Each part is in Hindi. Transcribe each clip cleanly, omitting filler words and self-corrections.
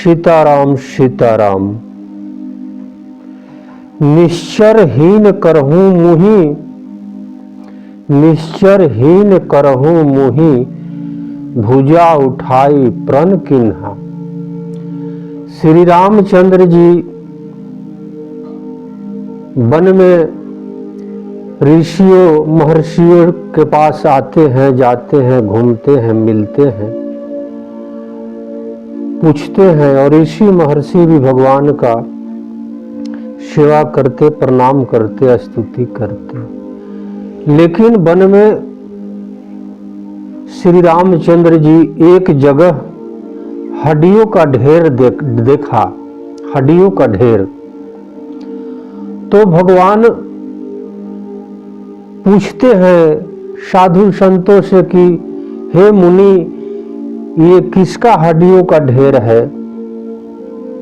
सीताराम सीताराम। निश्चरहीन करहूँ मुहि, निश्चरहीन करहूँ मुहि, भुजा उठाई प्रण किन्हा। श्री रामचंद्र जी वन में ऋषियों महर्षियों के पास आते हैं, जाते हैं, घूमते हैं, मिलते हैं, पूछते हैं, और ऋषि महर्षि भी भगवान का सेवा करते, प्रणाम करते, स्तुति करते। लेकिन वन में श्री रामचंद्र जी एक जगह हड्डियों का ढेर देखा, हड्डियों का ढेर। तो भगवान पूछते हैं साधु संतों से कि हे मुनि, ये किसका हड्डियों का ढेर है,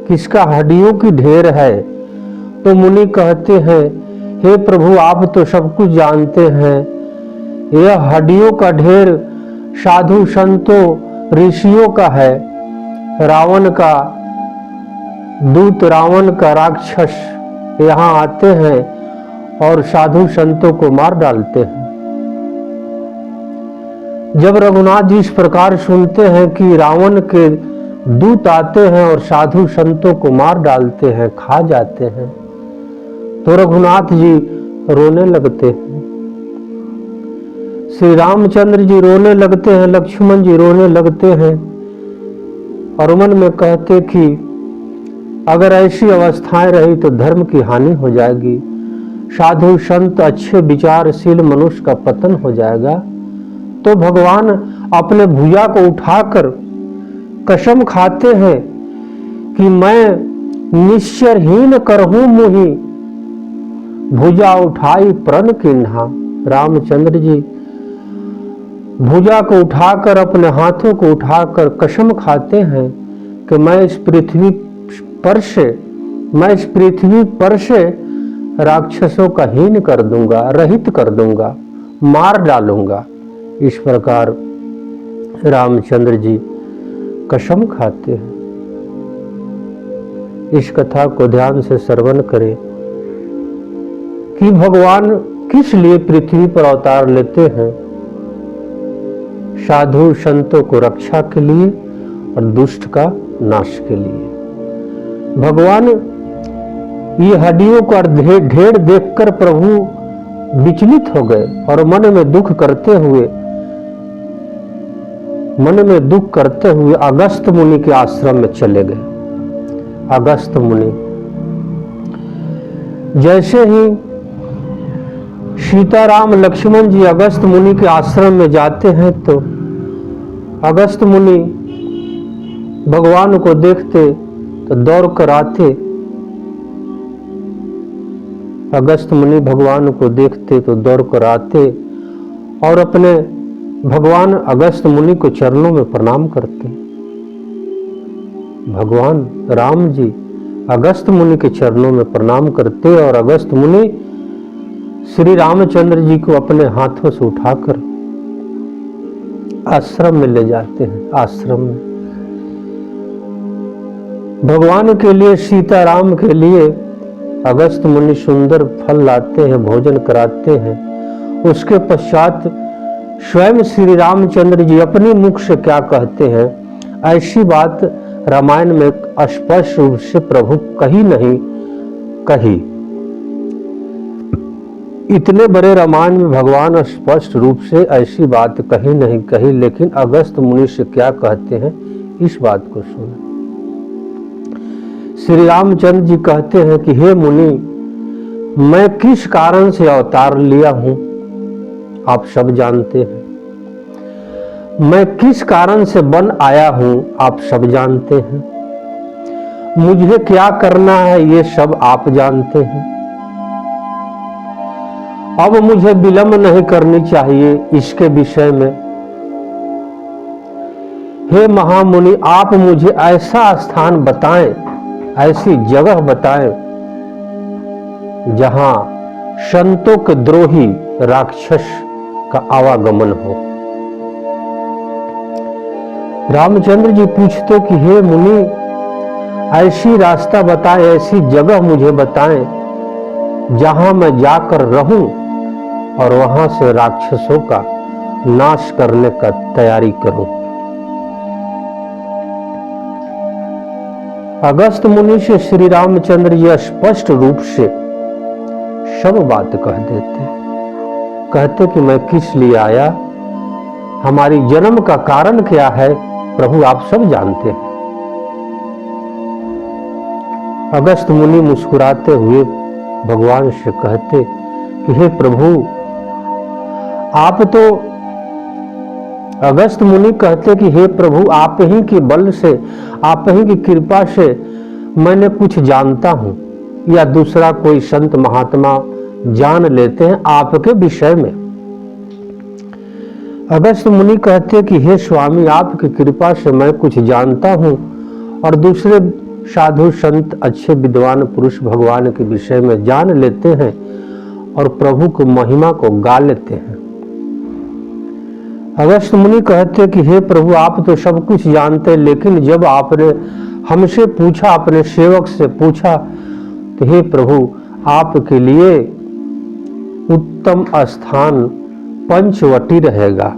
किसका हड्डियों की ढेर है। तो मुनि कहते हैं, हे प्रभु, आप तो सब कुछ जानते हैं, यह हड्डियों का ढेर साधु संतों ऋषियों का है। रावण का दूत, रावण का राक्षस यहाँ आते हैं और साधु संतों को मार डालते हैं। जब रघुनाथ जी इस प्रकार सुनते हैं कि रावण के दूत आते हैं और साधु संतों को मार डालते हैं, खा जाते हैं, तो रघुनाथ जी रोने लगते हैं। श्री रामचंद्र जी रोने लगते हैं, लक्ष्मण जी रोने लगते हैं, और मन में कहते कि अगर ऐसी अवस्थाएं रही तो धर्म की हानि हो जाएगी, साधु संत अच्छे विचारशील मनुष्य का पतन हो जाएगा। तो भगवान अपने भुजा को उठाकर कसम खाते हैं कि मैं निश्चरहीन करहूँ मुहि, भुजा उठाई प्रण किन्हा। रामचंद्र जी भुजा को उठाकर, अपने हाथों को उठाकर कसम खाते हैं कि मैं इस पृथ्वी पर से राक्षसों का हीन कर दूंगा, रहित कर दूंगा, मार डालूंगा। इस प्रकार रामचंद्र जी कसम खाते हैं। इस कथा को ध्यान से श्रवण करें कि भगवान किस लिए पृथ्वी पर अवतार लेते हैं। साधु संतों को रक्षा के लिए और दुष्ट का नाश के लिए। भगवान ये हड्डियों का ढेर देखकर प्रभु विचलित हो गए और मन में दुख करते हुए अगस्त मुनि के आश्रम में चले गए। अगस्त मुनि जैसे ही सीताराम लक्ष्मण जी अगस्त मुनि के आश्रम में जाते हैं तो अगस्त मुनि भगवान को देखते तो दौड़ कर आते। अगस्त मुनि भगवान को देखते तो दौड़ कर आते और अपने भगवान अगस्त मुनि को चरणों में प्रणाम करते। भगवान राम जी अगस्त मुनि के चरणों में प्रणाम करते और अगस्त मुनि श्री रामचंद्र जी को अपने हाथों से उठाकर आश्रम में ले जाते हैं। आश्रम में भगवान के लिए, सीताराम के लिए अगस्त मुनि सुंदर फल लाते हैं, भोजन कराते हैं। उसके पश्चात स्वयं श्री रामचंद्र जी अपने मुख से क्या कहते हैं, ऐसी बात रामायण में स्पष्ट रूप से प्रभु कही नहीं कही। इतने बड़े रामायण में भगवान स्पष्ट रूप से ऐसी बात कही नहीं कही, लेकिन अगस्त मुनि से क्या कहते हैं, इस बात को सुनो। श्री रामचंद्र जी कहते हैं कि हे मुनि, मैं किस कारण से अवतार लिया हूं आप सब जानते हैं। मैं किस कारण से वन आया हूं आप सब जानते हैं। मुझे क्या करना है ये सब आप जानते हैं। अब मुझे विलंब नहीं करनी चाहिए इसके विषय में। हे महामुनि, आप मुझे ऐसा स्थान बताएं, ऐसी जगह बताएं जहां संतों के द्रोही राक्षस का आवागमन हो। रामचंद्र जी पूछते कि हे मुनि, ऐसी रास्ता बताएं, ऐसी जगह मुझे बताएं जहां मैं जाकर रहूं और वहां से राक्षसों का नाश करने का तैयारी करूं। अगस्त मुनि से श्री रामचंद्र जी स्पष्ट रूप से सब बात कह देते, कहते कि मैं किस लिए आया, हमारी जन्म का कारण क्या है, प्रभु आप सब जानते हैं। अगस्त मुनि मुस्कुराते हुए भगवान से कहते कि हे प्रभु, आप तो अगस्त मुनि कहते कि हे प्रभु, आप ही के बल से, आप ही की कृपा से मैंने कुछ जानता हूं, या दूसरा कोई संत महात्मा जान लेते हैं आपके विषय में। अगस्त मुनि कहते कि हे स्वामी, आपकी कृपा से मैं कुछ जानता हूं और दूसरे साधु संत अच्छे विद्वान पुरुष भगवान के विषय में जान लेते हैं और प्रभु की महिमा को गा लेते हैं। अगस्त मुनि कहते कि हे प्रभु, आप तो सब कुछ जानते, लेकिन जब आपने हमसे पूछा, अपने सेवक से पूछा, तो हे प्रभु, आपके लिए उत्तम स्थान पंचवटी रहेगा।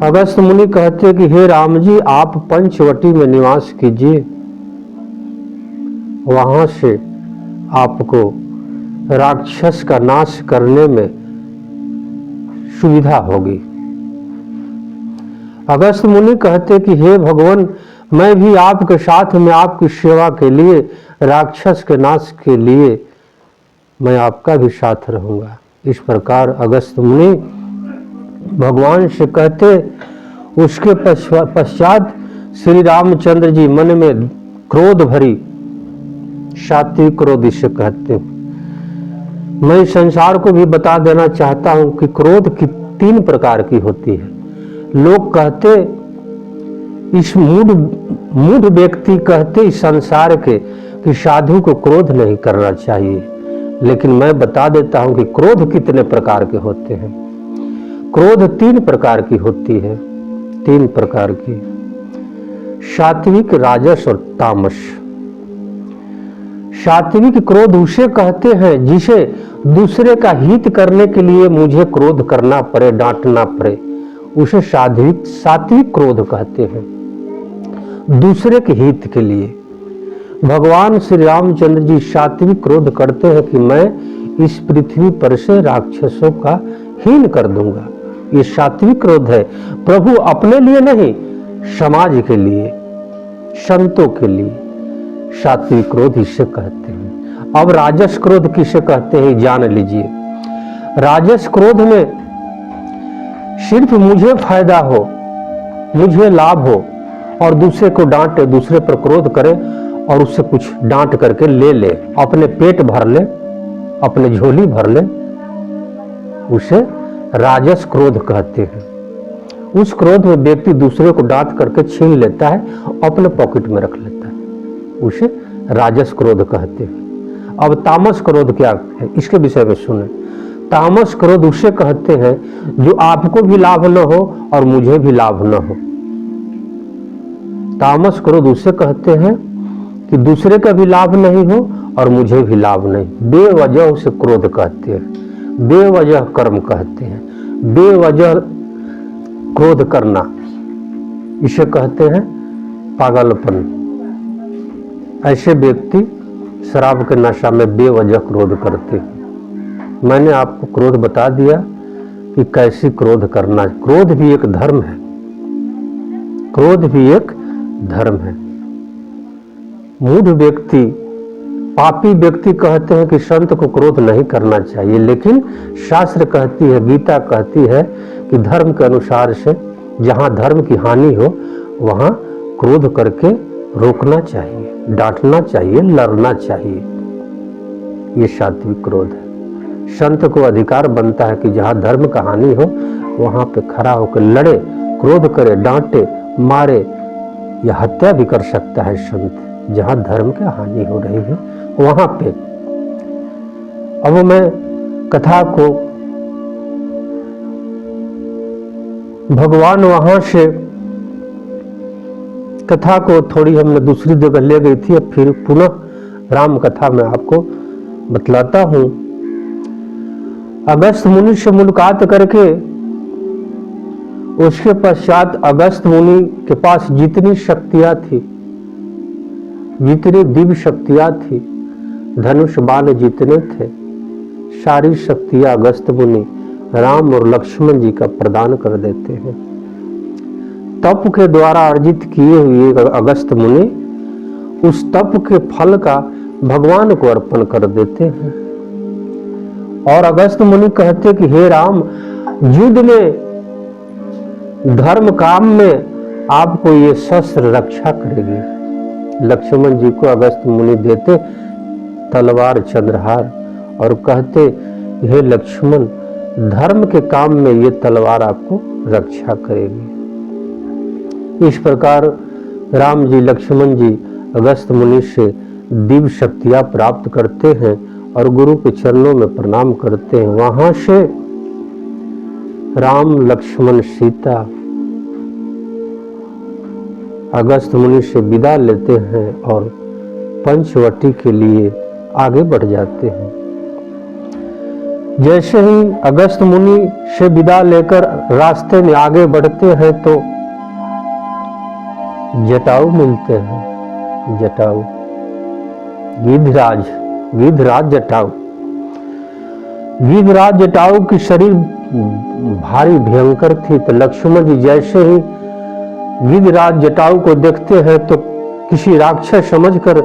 अगस्त मुनि कहते कि हे राम जी, आप पंचवटी में निवास कीजिए, वहां से आपको राक्षस का नाश करने में सुविधा होगी। अगस्त मुनि कहते कि हे भगवान, मैं भी आपके साथ में आपकी सेवा के लिए, राक्षस के नाश के लिए मैं आपका भी साथ रहूंगा। इस प्रकार अगस्त मुनि भगवान से कहते। उसके पश्चात श्री रामचंद्र जी मन में क्रोध भरी, सात्विक क्रोध इसे कहते हैं। मैं संसार को भी बता देना चाहता हूं कि क्रोध की 3 प्रकार की होती है। लोग कहते, इस मूढ़ व्यक्ति कहते इस संसार के कि साधु को क्रोध नहीं करना चाहिए, लेकिन मैं बता देता हूं कि क्रोध कितने प्रकार के होते हैं। क्रोध 3 प्रकार की होती है, 3 प्रकार की, सात्विक, राजस और तामस। सात्विक क्रोध उसे कहते हैं जिसे दूसरे का हित करने के लिए मुझे क्रोध करना पड़े, डांटना पड़े, उसे सात्विक क्रोध कहते हैं, दूसरे के हित के लिए। भगवान श्री रामचंद्र जी सात्विक क्रोध करते हैं कि मैं इस पृथ्वी पर से राक्षसों का हीन कर दूंगा। ये सात्विक क्रोध है, प्रभु अपने लिए नहीं, समाज के लिए, संतों के लिए सात्विक क्रोध इसे कहते हैं। अब राजस क्रोध किसे कहते हैं जान लीजिए। राजस क्रोध में सिर्फ मुझे फायदा हो, मुझे लाभ हो और दूसरे को डांटे, दूसरे पर क्रोध करे और उससे कुछ डांट करके ले ले, अपने पेट भर ले, अपने झोली भर ले, उसे राजस क्रोध कहते हैं। उस क्रोध में व्यक्ति दूसरे को डांट करके छीन लेता है, अपने पॉकेट में रख लेता है, उसे राजस क्रोध कहते हैं। अब तामस क्रोध क्या है, इसके विषय में सुने। तामस क्रोध उसे कहते हैं जो आपको भी लाभ न हो और मुझे भी लाभ न हो। तामस क्रोध उसे कहते हैं कि दूसरे का भी लाभ नहीं हो और मुझे भी लाभ नहीं, बेवजह उसे क्रोध कहते हैं, बेवजह कर्म कहते हैं, बेवजह क्रोध करना, इसे कहते हैं पागलपन। ऐसे व्यक्ति शराब के नशा में बेवजह क्रोध करते हैं। मैंने आपको क्रोध बता दिया कि कैसी क्रोध करना। क्रोध भी एक धर्म है, क्रोध भी एक धर्म है। मूढ़ व्यक्ति, पापी व्यक्ति कहते हैं कि संत को क्रोध नहीं करना चाहिए, लेकिन शास्त्र कहती है, गीता कहती है कि धर्म के अनुसार से जहां धर्म की हानि हो वहां क्रोध करके रोकना चाहिए, डांटना चाहिए, लड़ना चाहिए। ये सात्विक क्रोध है। संत को अधिकार बनता है कि जहां धर्म का हानि हो वहां पे खड़ा होकर लड़े, क्रोध करे, डांटे, मारे या हत्या भी कर सकता है संत, जहां धर्म की हानि हो रही है वहां पे। अब मैं कथा को, भगवान वहां से कथा को थोड़ी हमने दूसरी जगह ले गई थी, अब फिर पुनः राम कथा में आपको बतलाता हूं। अगस्त मुनि से मुलाकात करके उसके पश्चात अगस्त मुनि के पास जितनी शक्तियां थी, जितनी दिव्य शक्तियां थी, धनुष बाण जितने थे, सारी शक्तियां अगस्त मुनि राम और लक्ष्मण जी का प्रदान कर देते हैं। तप के द्वारा अर्जित किए हुए अगस्त मुनि उस तप के फल का भगवान को अर्पण कर देते हैं। और अगस्त मुनि कहते कि हे राम, युद्ध में, धर्म काम में आपको ये शस्त्र रक्षा करेगी। लक्ष्मण जी को अगस्त मुनि देते तलवार चंद्रहार और कहते, हे लक्ष्मण, धर्म के काम में ये तलवार आपको रक्षा करेगी। इस प्रकार राम जी लक्ष्मण जी अगस्त मुनि से दिव्य शक्तियां प्राप्त करते हैं और गुरु के चरणों में प्रणाम करते हैं। वहां से राम लक्ष्मण सीता अगस्त मुनि से विदा लेते हैं और पंचवटी के लिए आगे बढ़ जाते हैं। जैसे ही अगस्त मुनि से विदा लेकर रास्ते में आगे बढ़ते हैं तो जटायु मिलते हैं। जटायु, गिद्धराज जटायु। गिद्धराज जटायु की शरीर भारी भयंकर थी, तो लक्ष्मण जी जैसे ही गिद्धराज जटायु को देखते हैं तो किसी राक्षस समझकर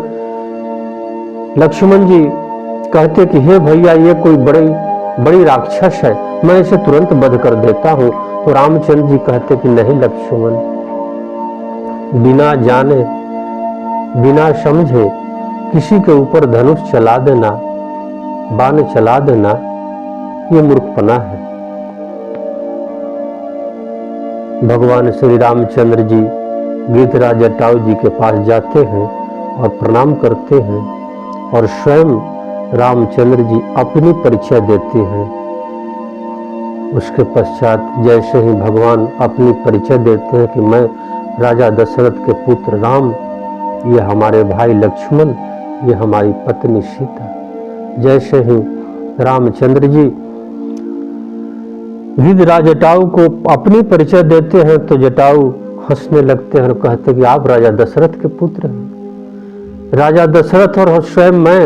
लक्ष्मण जी कहते कि हे भैया, ये कोई बड़ी राक्षस है, मैं इसे तुरंत वध कर देता हूं। तो रामचंद्र जी कहते कि नहीं लक्ष्मण, बिना जाने बिना समझे किसी के ऊपर धनुष चला देना, बाण चला देना, ये मूर्खपना है। भगवान श्री रामचंद्र जी गिद्धराज जटायु जी के पास जाते हैं और प्रणाम करते हैं और स्वयं रामचंद्र जी अपनी परिचय देते हैं। उसके पश्चात जैसे ही भगवान अपनी परिचय देते हैं कि मैं राजा दशरथ के पुत्र राम, ये हमारे भाई लक्ष्मण, ये हमारी पत्नी सीता। जैसे ही रामचंद्र जी गिद्धराज जटायु को अपनी परिचय देते हैं तो जटायु हंसने लगते हैं और कहते कि आप राजा दशरथ के पुत्र हैं। राजा दशरथ और स्वयं मैं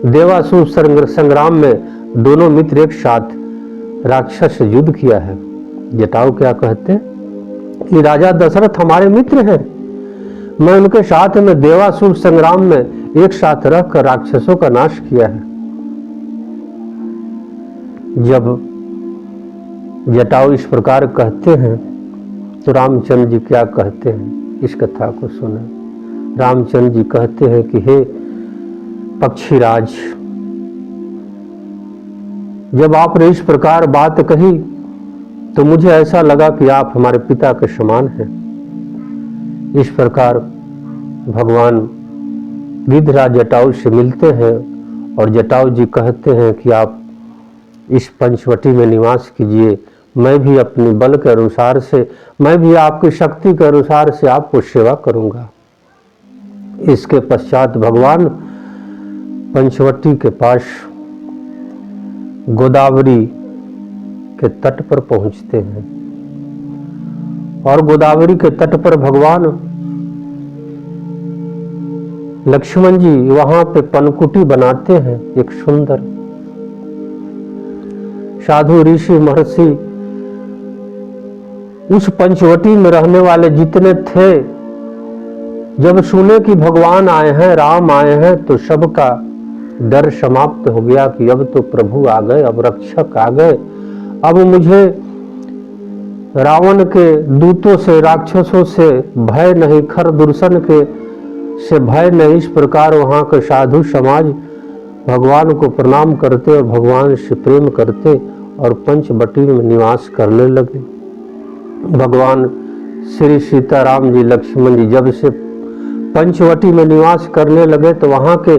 देवासुर संग्राम में दोनों मित्र एक साथ राक्षस से युद्ध किया है। जटायु क्या कहते कि राजा दशरथ हमारे मित्र हैं, मैं उनके साथ में देवासुर संग्राम में एक साथ रहकर राक्षसों का नाश किया है। जब जटायु इस प्रकार कहते हैं तो रामचंद्र जी क्या कहते हैं, इस कथा को सुने। रामचंद्र जी कहते हैं कि हे पक्षीराज, जब आपने इस प्रकार बात कही तो मुझे ऐसा लगा कि आप हमारे पिता के समान हैं। इस प्रकार भगवान गिद्धराज जटायु से मिलते हैं और जटायु जी कहते हैं कि आप इस पंचवटी में निवास कीजिए, मैं भी अपनी बल के अनुसार से, मैं भी आपकी शक्ति के अनुसार से आपको सेवा करूंगा। इसके पश्चात भगवान पंचवटी के पास गोदावरी के तट पर पहुंचते हैं और गोदावरी के तट पर भगवान लक्ष्मण जी वहां पे पनकुटी बनाते हैं, एक सुंदर। साधु ऋषि महर्षि उस पंचवटी में रहने वाले जितने थे, जब सुने कि भगवान आए हैं, राम आए हैं, तो सबका डर समाप्त हो गया कि अब तो प्रभु आ गए, अब रक्षक आ गए, अब मुझे रावण के दूतों से, राक्षसों से भय नहीं, खर दुर्शन के से भय नहीं। इस प्रकार वहां के साधु समाज भगवान को प्रणाम करते और भगवान से प्रेम करते और पंचवटी में निवास करने लगे। भगवान श्री सीताराम जी लक्ष्मण जी जब से पंचवटी में निवास करने लगे तो वहां के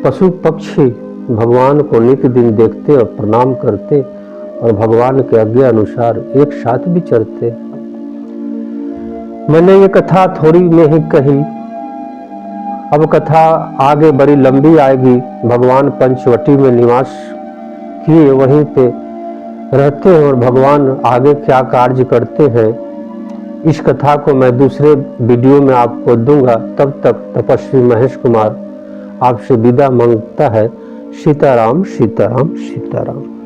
पशु पक्षी भगवान को नित दिन देखते और प्रणाम करते और भगवान के आज्ञा अनुसार एक साथ विचरते। मैंने ये कथा थोड़ी में ही कही, अब कथा आगे बड़ी लंबी आएगी। भगवान पंचवटी में निवास किए, वहीं पे रहते हैं और भगवान आगे क्या कार्य करते हैं, इस कथा को मैं दूसरे वीडियो में आपको दूंगा। तब तक तपस्वी महेश कुमार आपसे विदा मांगता है। सीताराम सीताराम सीताराम।